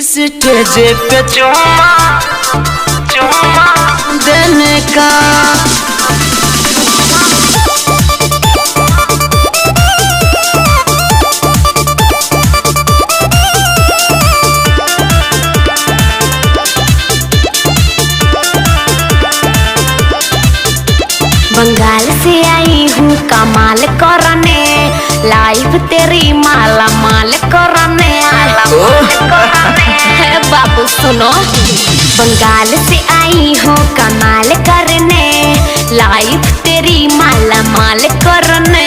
Stage पे चुम्मा चुम्मा देने का। बंगाल से आई हूँ कमाल करने, लाइव तेरी माला माल करने। बाबू सुनो, बंगाल से आई हूँ कमाल करने, लाइव तेरी माला माल करने।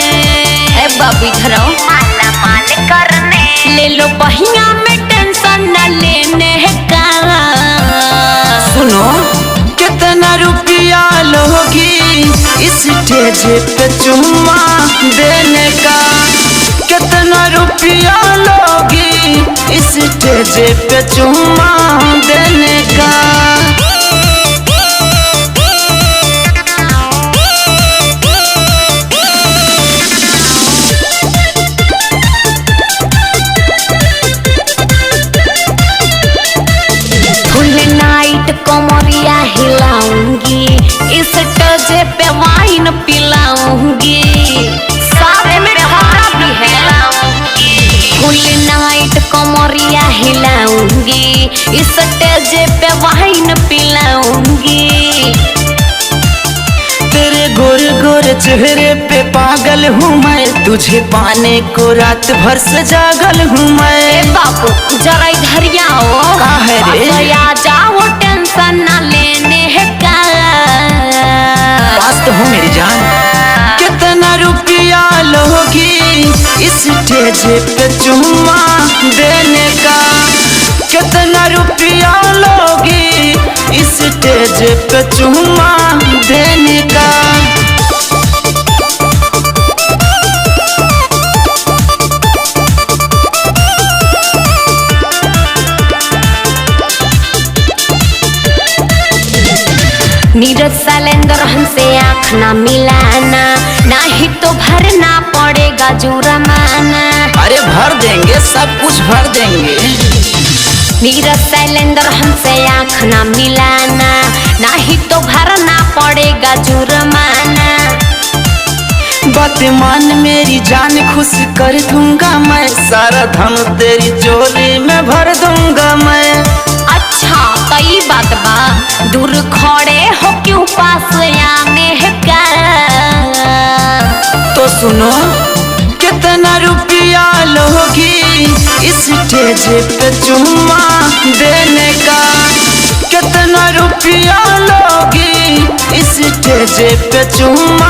बाबू इधर माला माल करने, ले लो बहिया में टेंशन न लेने का। सुनो कितना रुपया लोगी स्टेज पे चुम्मा देने का, कितना रुपया लोगी स्टेज पे चुम्मा देने का। फुल नाइट कमरिया हिलाऊंगी, इस स्टेज पे वाइन पिलाऊंगी, साथ में खाना भी हिलाऊंगी। फुल नाइट कमरिया हिलाऊंगी, इस स्टेज पे वाइन पिलाऊंगी। तेरे गोरे गोरे चेहरे पे पागल हूँ मैं, तुझे पाने को रात भर से जागल हूँ मैं। बाबू जरा इधर आओ, कहाँ है रे? आ जाओ टेंशन न लेने का। पास तो हूँ मेरी जान। कितना रुपया लोगी स्टेज पे चुम्मा देने का, कितना रुपया लोगी स्टेज पे चुम्मा देने का। नीरज शैलेंद्र हमसे आँख ना मिलाना, नहीं तो भरना पड़ेगा जुर्माना। अरे भर देंगे, सब कुछ भर देंगे। नीरज शैलेंद्र हमसे आँख ना मिलाना, नहीं तो भरना पड़ेगा जुर्माना। बात मान मेरी जान, खुश कर दूंगा मैं, सारा धन तेरी चोली में भर दूंगा मैं। अच्छा कई बात बा, दूर खड़े हो क्यों पास आने का। तो सुनो कितना रुपया लोगी स्टेज पे चुम्मा देने का, कितना रुपया लोगी स्टेज पे चुम्मा